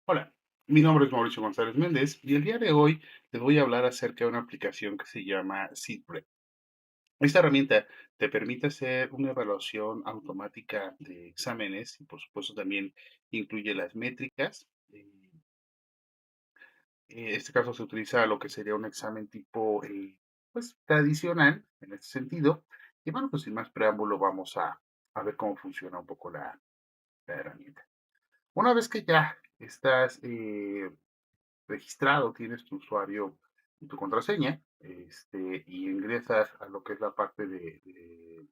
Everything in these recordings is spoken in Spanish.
Hola, mi nombre es Mauricio González Méndez y el día de hoy les voy a hablar acerca de una aplicación que se llama SeedPrep. Esta herramienta te permite hacer una evaluación automática de exámenes y por supuesto también incluye las métricas. En este caso se utiliza lo que sería un examen tipo pues tradicional en este sentido. Y bueno, pues sin más preámbulo vamos a ver cómo funciona un poco la herramienta. Una vez que ya estás registrado, tienes tu usuario y tu contraseña, y ingresas a lo que es la parte de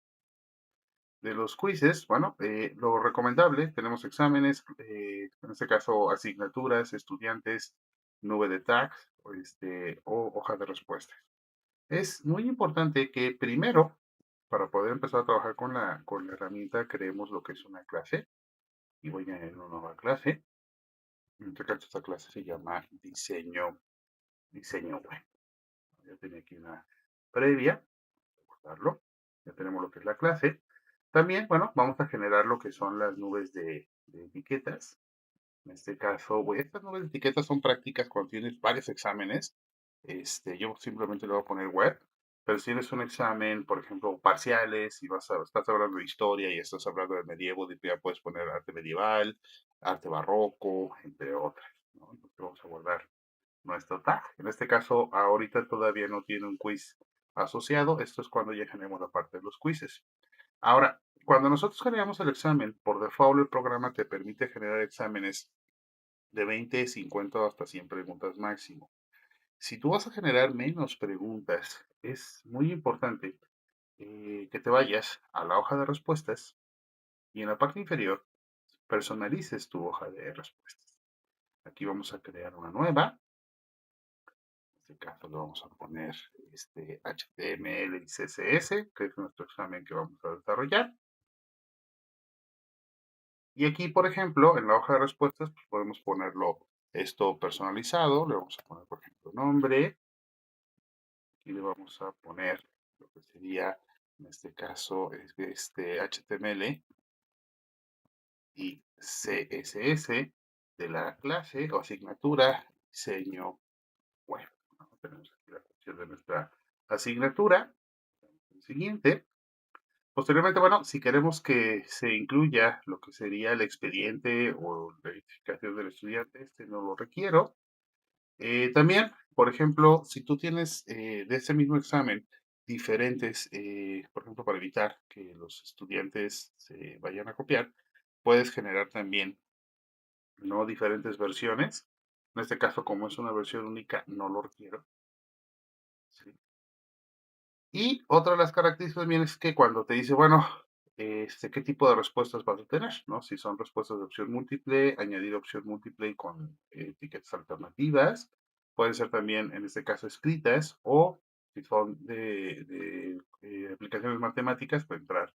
los quizzes. Bueno, lo recomendable, tenemos exámenes, en este caso asignaturas, estudiantes, nube de tags, o hoja de respuestas. Es muy importante que primero, para poder empezar a trabajar con la herramienta, creemos lo que es una clase. Y voy a añadir una nueva clase. En este caso, esta clase se llama diseño web. Ya tenía aquí una previa, guardarlo. Ya tenemos lo que es la clase. También, bueno, vamos a generar lo que son las nubes de etiquetas. En este caso, estas nubes de etiquetas son prácticas cuando tienes varios exámenes. Yo simplemente le voy a poner web. Pero si tienes un examen, por ejemplo, parciales, y estás hablando de historia y estás hablando de medievo, ya puedes poner arte medieval, arte barroco, entre otras, ¿no? Entonces vamos a guardar nuestro tag. En este caso, ahorita todavía no tiene un quiz asociado. Esto es cuando ya generemos la parte de los quizzes. Ahora, cuando nosotros generamos el examen, por default el programa te permite generar exámenes de 20, 50 o hasta 100 preguntas máximo. Si tú vas a generar menos preguntas, es muy importante que te vayas a la hoja de respuestas y en la parte inferior personalices tu hoja de respuestas. Aquí vamos a crear una nueva. En este caso le vamos a poner HTML y CSS, que es nuestro examen que vamos a desarrollar. Y aquí, por ejemplo, en la hoja de respuestas, pues podemos ponerlo esto personalizado. Le vamos a poner, por ejemplo, nombre. Y le vamos a poner lo que sería, en este caso, HTML y CSS de la clase o asignatura diseño web, ¿no? Tenemos aquí la función de nuestra asignatura. El siguiente. Posteriormente, bueno, si queremos que se incluya lo que sería el expediente o la identificación del estudiante, no lo requiero. También, por ejemplo, si tú tienes de ese mismo examen diferentes, por ejemplo, para evitar que los estudiantes se vayan a copiar, puedes generar también, ¿no? Diferentes versiones. En este caso, como es una versión única, no lo requiero. ¿Sí? Y otra de las características también es que cuando te dice, bueno, ¿qué tipo de respuestas vas a tener? ¿No? Si son respuestas de opción múltiple, añadir opción múltiple con etiquetas alternativas. Pueden ser también, en este caso, escritas o si son de aplicaciones matemáticas, puede entrar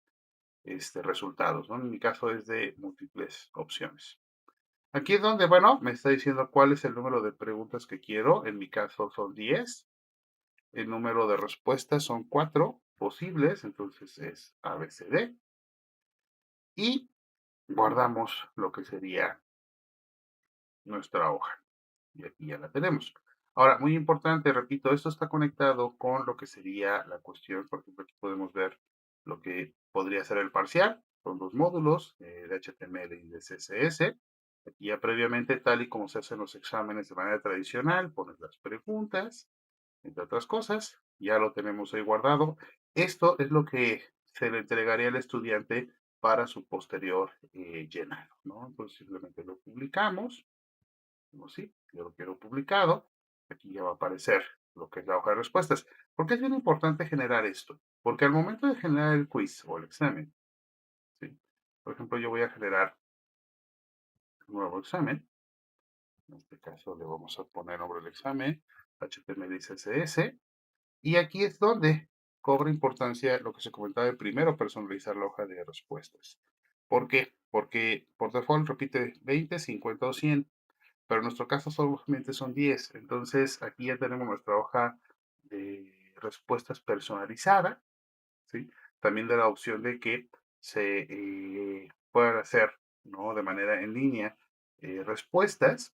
resultados, ¿no? En mi caso es de múltiples opciones. Aquí es donde, bueno, me está diciendo cuál es el número de preguntas que quiero. En mi caso son 10. El número de respuestas son 4 posibles, entonces es ABCD. Y guardamos lo que sería nuestra hoja. Y aquí ya la tenemos. Ahora, muy importante, repito, esto está conectado con lo que sería la cuestión. Por ejemplo, aquí podemos ver lo que podría ser el parcial. Son dos módulos de HTML y de CSS. Aquí ya previamente, tal y como se hacen los exámenes de manera tradicional, pones las preguntas, entre otras cosas. Ya lo tenemos ahí guardado. Esto es lo que se le entregaría al estudiante para su posterior llenado, ¿no? Entonces simplemente lo publicamos, como sí, yo lo quiero publicado. Aquí ya va a aparecer lo que es la hoja de respuestas. ¿Por qué es bien importante generar esto? Porque al momento de generar el quiz o el examen, ¿sí? Por ejemplo, yo voy a generar un nuevo examen. En este caso le vamos a poner nombre del examen, HTML y CSS. Y aquí es donde cobra importancia lo que se comentaba de primero, personalizar la hoja de respuestas. ¿Por qué? Porque por default repite 20, 50 o 100, pero en nuestro caso solamente son 10. Entonces aquí ya tenemos nuestra hoja de respuestas personalizada, ¿sí? También da la opción de que se puedan hacer, ¿no? De manera en línea respuestas.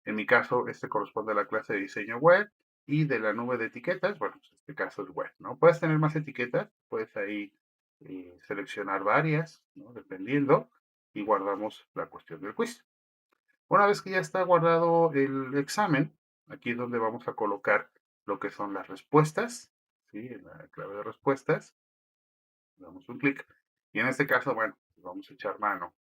En mi caso, este corresponde a la clase de diseño web y de la nube de etiquetas, bueno, pues en este caso es web, ¿no? Puedes tener más etiquetas, puedes ahí seleccionar varias, ¿no? Dependiendo, y guardamos la cuestión del quiz. Una vez que ya está guardado el examen, aquí es donde vamos a colocar lo que son las respuestas, ¿sí? En la clave de respuestas, damos un clic, y en este caso, bueno, vamos a echar mano,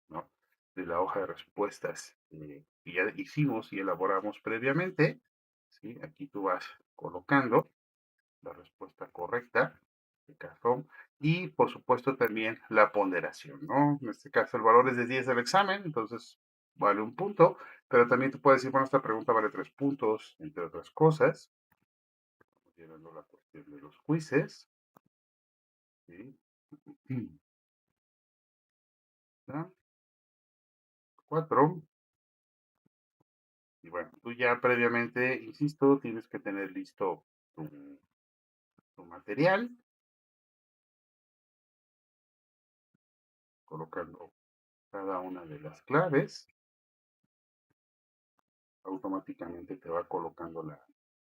¿no? De la hoja de respuestas que ya hicimos y elaboramos previamente, ¿sí? Aquí tú vas colocando la respuesta correcta, en este caso, y por supuesto también la ponderación, ¿no? En este caso el valor es de 10 del examen, entonces vale un punto, pero también tú puedes decir, bueno, esta pregunta vale 3 puntos, entre otras cosas. Estamos llenando la cuestión de los quizzes, ¿sí? 4. Y bueno, tú ya previamente, insisto, tienes que tener listo tu, tu material, colocando cada una de las claves, automáticamente te va colocando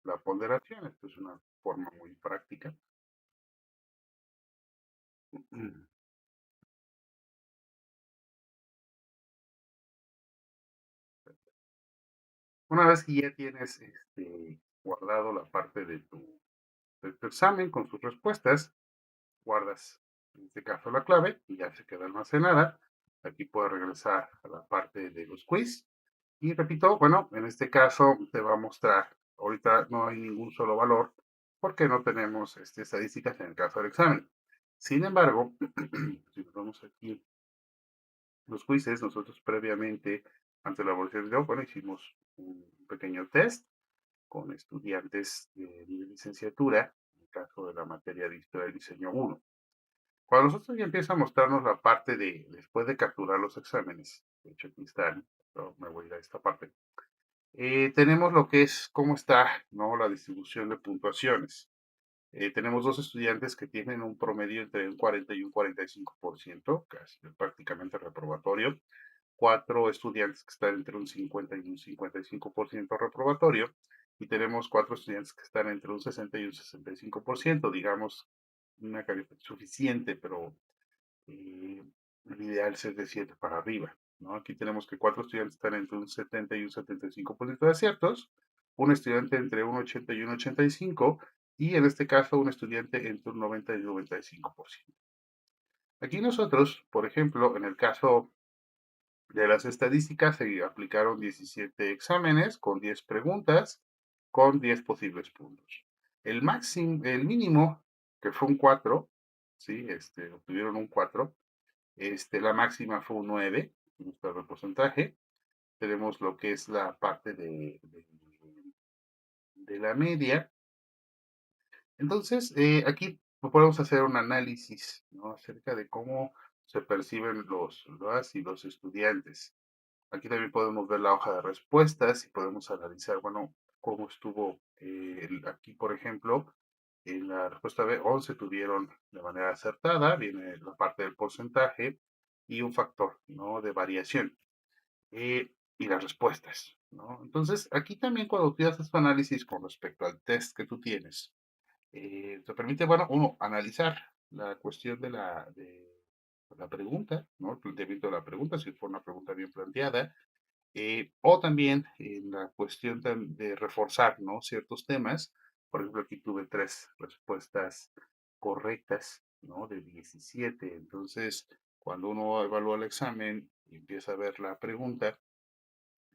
la ponderación. Esto es una forma muy práctica. Una vez que ya tienes guardado la parte de tu examen con sus respuestas, guardas en este caso la clave y ya se queda almacenada. Aquí puedes regresar a la parte de los quiz. Y repito, bueno, en este caso te va a mostrar, ahorita no hay ningún solo valor porque no tenemos estadísticas en el caso del examen. Sin embargo, si nos vamos aquí, los quizzes, nosotros previamente, ante la evaluación de video, bueno, hicimos un pequeño test con estudiantes de licenciatura, en el caso de la materia de Historia del Diseño 1. Cuando nosotros ya empieza a mostrarnos la parte de, después de capturar los exámenes, de hecho aquí están, pero me voy a ir a esta parte. Tenemos lo que es cómo está, ¿no? La distribución de puntuaciones. Tenemos dos estudiantes que tienen un promedio entre un 40 y un 45%, casi prácticamente reprobatorio. Cuatro estudiantes que están entre un 50 y un 55% reprobatorio. Y tenemos cuatro estudiantes que están entre un 60 y un 65%, digamos, una calificación suficiente, pero el ideal es de 7 para arriba, ¿no? Aquí tenemos que 4 estudiantes están entre un 70 y un 75% de aciertos, un estudiante entre un 80 y un 85, y en este caso un estudiante entre un 90 y un 95%. Aquí nosotros, por ejemplo, en el caso de las estadísticas, se aplicaron 17 exámenes con 10 preguntas, con 10 posibles puntos. El máximo, el mínimo, que fue un 4, ¿sí? Obtuvieron un 4. La máxima fue un 9, nuestro porcentaje. Tenemos lo que es la parte de la media. Entonces, aquí podemos hacer un análisis, ¿no? Acerca de cómo se perciben las y los estudiantes. Aquí también podemos ver la hoja de respuestas y podemos analizar, bueno, cómo estuvo aquí, por ejemplo, en la respuesta B, 11 tuvieron de manera acertada, viene la parte del porcentaje y un factor, ¿no? De variación y las respuestas, ¿no? Entonces, aquí también cuando tú haces tu análisis con respecto al test que tú tienes, te permite, bueno, uno, analizar la cuestión de la pregunta, ¿no? El planteamiento de la pregunta, si fue una pregunta bien planteada, o también en la cuestión de reforzar, ¿no? Ciertos temas. Por ejemplo, aquí tuve 3 respuestas correctas, ¿no? De 17. Entonces, cuando uno evalúa el examen y empieza a ver la pregunta,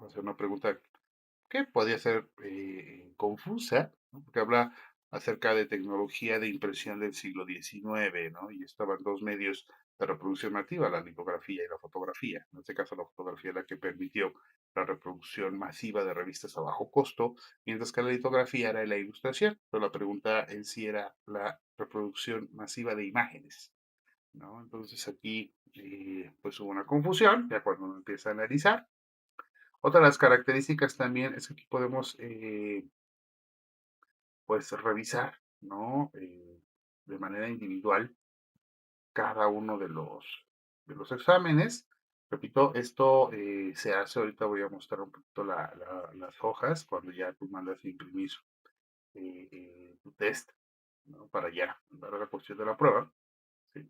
va a ser una pregunta que podía ser confusa, ¿no? Porque habla acerca de tecnología de impresión del siglo XIX, ¿no? Y estaban dos medios de reproducción nativa, la litografía y la fotografía. En este caso, la fotografía es la que permitió la reproducción masiva de revistas a bajo costo, mientras que la litografía era la ilustración. Pero la pregunta en sí era la reproducción masiva de imágenes, ¿no? Entonces aquí pues hubo una confusión, ya cuando uno empieza a analizar. Otra de las características también es que aquí podemos pues revisar, ¿no? De manera individual cada uno de los exámenes Repito, esto se hace, ahorita voy a mostrar un poquito las hojas cuando ya tú mandas a imprimir tu test, ¿no? Para ya dar la cuestión de la prueba. ¿Sí?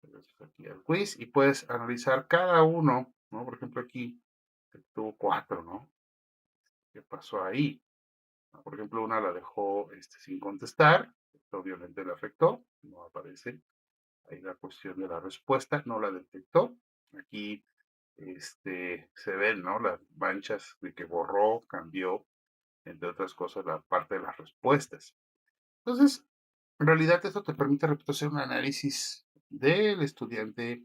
Entonces aquí al quiz y puedes analizar cada uno, ¿no? Por ejemplo, aquí tuvo cuatro, ¿no? ¿Qué pasó ahí? Por ejemplo, una la dejó sin contestar, esto obviamente le afectó, no aparece ahí la cuestión de la respuesta, no la detectó. Aquí se ven, ¿no? Las manchas de que borró, cambió, entre otras cosas, la parte de las respuestas. Entonces, en realidad esto te permite, repito, hacer un análisis del estudiante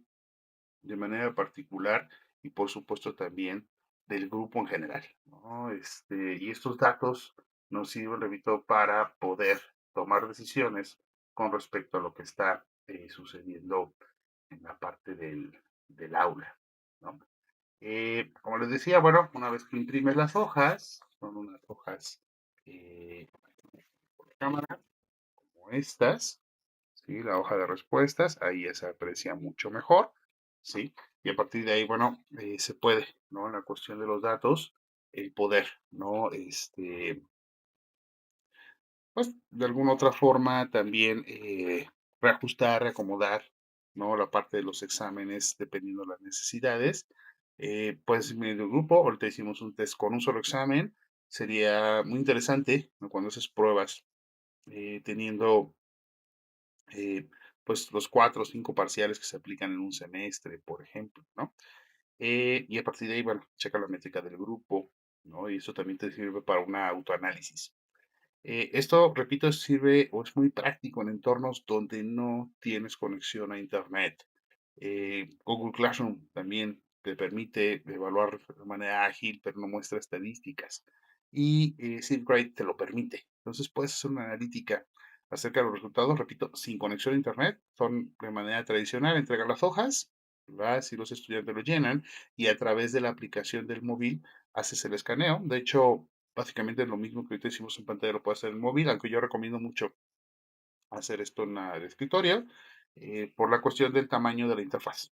de manera particular y por supuesto también del grupo en general, ¿no? Y estos datos nos sirven, repito, para poder tomar decisiones con respecto a lo que está sucediendo en la parte del aula, ¿no? Como les decía, bueno, una vez que imprimes las hojas, son unas hojas por cámara, como estas, ¿sí? La hoja de respuestas, ahí ya se aprecia mucho mejor, ¿sí? Y a partir de ahí, bueno, se puede, ¿no? En la cuestión de los datos, el poder, ¿no? Pues de alguna otra forma también reajustar, reacomodar, ¿no? La parte de los exámenes dependiendo de las necesidades. Pues en el grupo, ahorita hicimos un test con un solo examen, sería muy interesante, ¿no? Cuando haces pruebas teniendo eh, pues los 4 o 5 parciales que se aplican en un semestre, por ejemplo, ¿no? Y a partir de ahí, bueno, checa la métrica del grupo, ¿no? Y eso también te sirve para un autoanálisis. Esto, repito, sirve o es muy práctico en entornos donde no tienes conexión a Internet. Google Classroom también te permite evaluar de manera ágil, pero no muestra estadísticas. Y SafeGrade te lo permite. Entonces puedes hacer una analítica acerca de los resultados, repito, sin conexión a Internet. Son de manera tradicional, entregar las hojas, las y los estudiantes lo llenan y a través de la aplicación del móvil haces el escaneo. De hecho, básicamente es lo mismo que ahorita hicimos en pantalla, lo puedes hacer en móvil, aunque yo recomiendo mucho hacer esto en el escritorio por la cuestión del tamaño de la interfaz.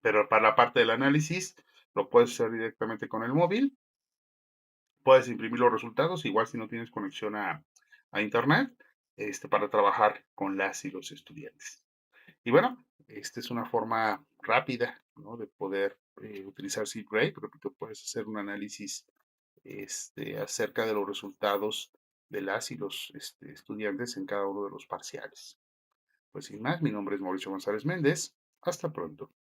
Pero para la parte del análisis, lo puedes hacer directamente con el móvil. Puedes imprimir los resultados, igual si no tienes conexión a internet, para trabajar con las y los estudiantes. Y bueno, esta es una forma rápida, ¿no? De poder utilizar SafeGrade. Repito, puedes hacer un análisis acerca de los resultados de las y los estudiantes en cada uno de los parciales. Pues sin más, mi nombre es Mauricio González Méndez. Hasta pronto.